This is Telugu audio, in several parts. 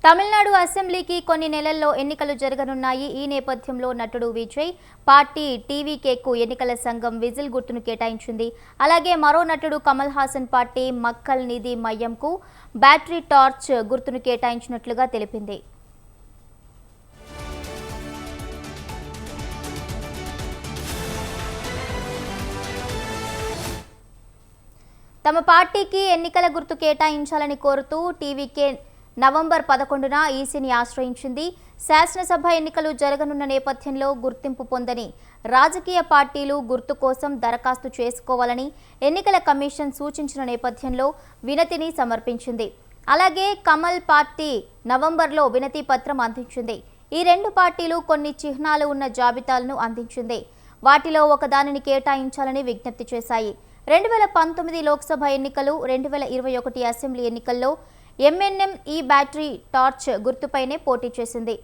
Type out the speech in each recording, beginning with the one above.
తమిళనాడు అసెంబ్లీకి కొన్ని నెలల్లో ఎన్నికలు జరగనున్నాయి. ఈ నేపథ్యంలో నటుడు విజయ్ పార్టీ టీవీకేకు ఎన్నికల సంఘం విజిల్ గుర్తును కేటాయించింది. అలాగే మరో నటుడు కమల్ హాసన్ పార్టీ మక్కల్ నిధి మయ్యంకు బ్యాటరీ టార్చ్ గుర్తును కేటాయించినట్లుగా తెలిపింది. తమ పార్టీకి ఎన్నికల గుర్తు కేటాయించాలని కోరుతూ టీవీకే నవంబర్ 11న ఈసీని ఆశ్రయించింది. శాసనసభ ఎన్నికలు జరగనున్న నేపథ్యంలో గుర్తింపు పొందని రాజకీయ పార్టీలు గుర్తు కోసం దరఖాస్తు చేసుకోవాలని ఎన్నికల కమిషన్ సూచించిన నేపథ్యంలో వినతిని సమర్పించింది. అలాగే కమల్ పార్టీ నవంబర్లో వినతి పత్రం అందించింది. ఈ రెండు పార్టీలు కొన్ని చిహ్నాలు ఉన్న జాబితాలను అందించింది. వాటిలో ఒకదానిని కేటాయించాలని విజ్ఞప్తి చేశాయి. 2019 లోక్సభ ఎన్నికలు, 2021 అసెంబ్లీ ఎన్నికల్లో ఎంఎన్ఎం ఈ బ్యాటరీ టార్చ్ గుర్తుపైనే పోటీ చేసింది.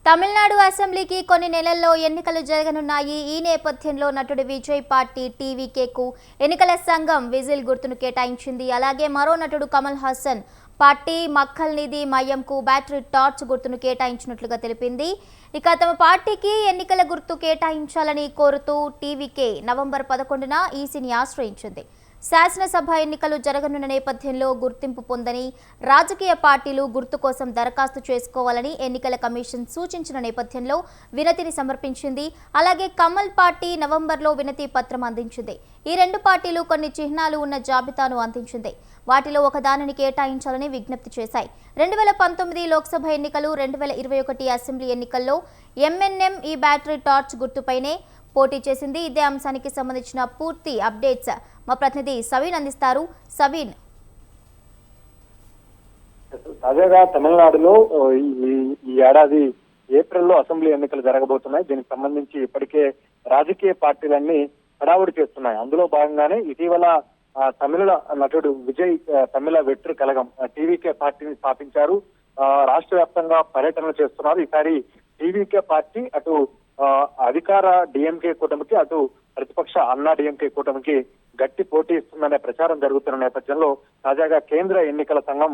తమిళనాడు అసెంబ్లీకి కొన్ని నెలల్లో ఎన్నికలు జరగనున్నాయి. ఈ నేపథ్యంలో నటుడు విజయ్ పార్టీ టీవీకేకు ఎన్నికల సంఘం విజిల్ గుర్తును కేటాయించింది. అలాగే మరో నటుడు కమల్ హాసన్ పార్టీ మక్కల్ నిధి మయ్యంకు బ్యాటరీ టార్చ్ గుర్తును కేటాయించినట్లుగా తెలిపింది. ఇక తమ పార్టీకి ఎన్నికల గుర్తు కేటాయించాలని కోరుతూ టీవీకే నవంబర్ 11న ఈసీని ఆశ్రయించింది. శాసనసభ ఎన్నికలు జరగనున్న నేపథ్యంలో గుర్తింపు పొందని రాజకీయ పార్టీలు గుర్తు కోసం దరఖాస్తు చేసుకోవాలని ఎన్నికల కమిషన్ సూచించిన నేపథ్యంలో వినతిని సమర్పించింది. అలాగే కమల్ పార్టీ నవంబర్లో వినతి పత్రం అందించింది. ఈ రెండు పార్టీలు కొన్ని చిహ్నాలు ఉన్న జాబితాను అందించింది. వాటిలో ఒకదానిని కేటాయించాలని విజ్ఞప్తి చేశాయి. 2019 లోక్సభ ఎన్నికలు, 2021 అసెంబ్లీ ఎన్నికల్లో ఎంఎన్ఎం ఈ బ్యాటరీ టార్చ్ గుర్తుపైనే పోటీ చేసింది. ఇదే అంశానికి సంబంధించిన పూర్తి అప్డేట్స్ మా ప్రతినిధి సవీన్ అందిస్తారు. సవీన్, తాజాగా తమిళనాడులో ఈ ఏడాది ఏప్రిల్లో అసెంబ్లీ ఎన్నికలు జరగబోతున్నాయి. దీనికి సంబంధించి ఇప్పటికే రాజకీయ పార్టీలన్నీ హడావుడి చేస్తున్నాయి. అందులో భాగంగానే ఇటీవల తమిళ నటుడు విజయ్ తమిళ వెట్రి కలగం టీవీకే పార్టీని స్థాపించారు. రాష్ట్ర వ్యాప్తంగా పర్యటనలు చేస్తున్నారు. ఈసారి టీవీకే పార్టీ అటు అధికార డిఎంకే కూటమికి, అటు ప్రతిపక్ష అన్నా డిఎంకే కూటమికి గట్టి పోటీ ఇస్తుందనే ప్రచారం జరుగుతున్న నేపథ్యంలో తాజాగా కేంద్ర ఎన్నికల సంఘం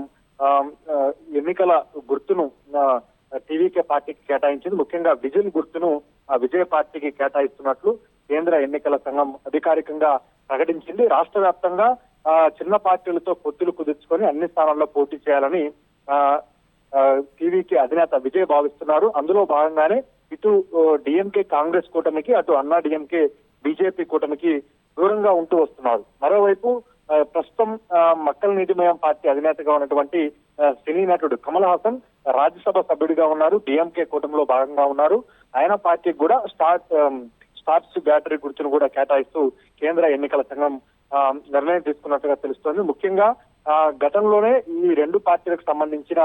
ఎన్నికల గుర్తును టీవీకే పార్టీకి కేటాయించింది. ముఖ్యంగా విజిల్ గుర్తును విజయ పార్టీకి కేటాయిస్తున్నట్లు కేంద్ర ఎన్నికల సంఘం అధికారికంగా ప్రకటించింది. రాష్ట్ర వ్యాప్తంగా చిన్న పార్టీలతో పొత్తులు కుదుర్చుకొని అన్ని స్థానాల్లో పోటీ చేయాలని టీవీకే అధినేత విజయ్ భావిస్తున్నారు. అందులో భాగంగానే ఇటు డిఎంకే కాంగ్రెస్ కూటమికి, అటు అన్నా డిఎంకే బీజేపీ కూటమికి దూరంగా ఉంటూ వస్తున్నారు. మరోవైపు ప్రస్తుతం మక్కల్ నీతిమయం పార్టీ అధినేతగా ఉన్నటువంటి సినీ నటుడు కమల్ హాసన్ రాజ్యసభ సభ్యుడిగా ఉన్నారు. డిఎంకే కూటమిలో భాగంగా ఉన్నారు. ఆయన పార్టీకి కూడా స్టార్ట్స్ బ్యాటరీ గుర్తును కూడా కేటాయిస్తూ కేంద్ర ఎన్నికల సంఘం నిర్ణయం తీసుకున్నట్టుగా తెలుస్తోంది. ముఖ్యంగా గతంలోనే ఈ రెండు పార్టీలకు సంబంధించిన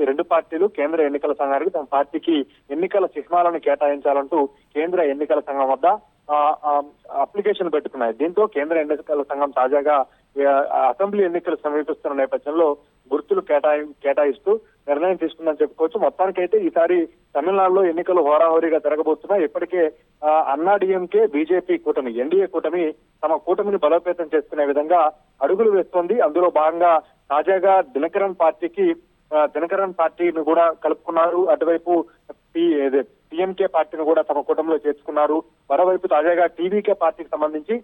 ఈ రెండు పార్టీలు కేంద్ర ఎన్నికల సంఘానికి తమ పార్టీకి ఎన్నికల చిహ్నాలను కేటాయించాలంటూ కేంద్ర ఎన్నికల సంఘం వద్ద అప్లికేషన్ పెట్టుకున్నాయి. దీంతో కేంద్ర ఎన్నికల సంఘం తాజాగా అసెంబ్లీ ఎన్నికలు సమీపిస్తున్న నేపథ్యంలో గుర్తులు కేటాయిస్తూ నిర్ణయం తీసుకుందని చెప్పుకోవచ్చు. మొత్తానికైతే ఈసారి తమిళనాడులో ఎన్నికలు హోరాహోరీగా జరగబోతున్నాయి. ఇప్పటికే అన్నాడీఎంకే బీజేపీ కూటమి ఎన్డీఏ కూటమి తమ కూటమిని బలోపేతం చేసుకునే విధంగా అడుగులు వేస్తోంది. అందులో భాగంగా తాజాగా దినకరన్ పార్టీని కూడా కలుపుకున్నారు. అటువైపు పిఎంకే పార్టీని కూడా తమ కూటమిలో చేర్చుకున్నారు. మరోవైపు తాజాగా టీవీకే పార్టీకి సంబంధించి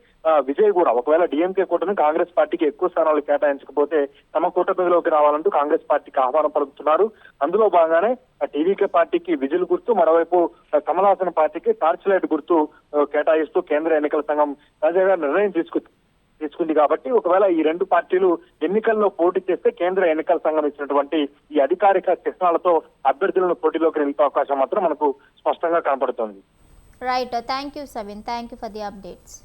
విజయ్ కూడా ఒకవేళ డిఎంకే కూటమి కాంగ్రెస్ పార్టీకి ఎక్కువ స్థానాలు కేటాయించకపోతే తమ కూటమిలోకి రావాలంటూ కాంగ్రెస్ పార్టీకి ఆహ్వానం పలుకుతున్నారు. అందులో భాగంగానే టీవీకే పార్టీకి విజిల్ గుర్తు, మరోవైపు కమల్ హాసన్ పార్టీకి టార్చ్ లైట్ గుర్తు కేటాయిస్తూ కేంద్ర ఎన్నికల సంఘం తాజాగా నిర్ణయం తీసుకుంది. కాబట్టి ఒకవేళ ఈ రెండు పార్టీలు ఎన్నికల్లో పోటీ చేస్తే కేంద్ర ఎన్నికల సంఘం ఇచ్చినటువంటి ఈ అధికారిక చిహ్నాలతో అభ్యర్థులను పోటీలోకి నిలిపే అవకాశం మాత్రం మనకు స్పష్టంగా కనపడుతోంది. Right, thank you సవిన్, thank you for the updates.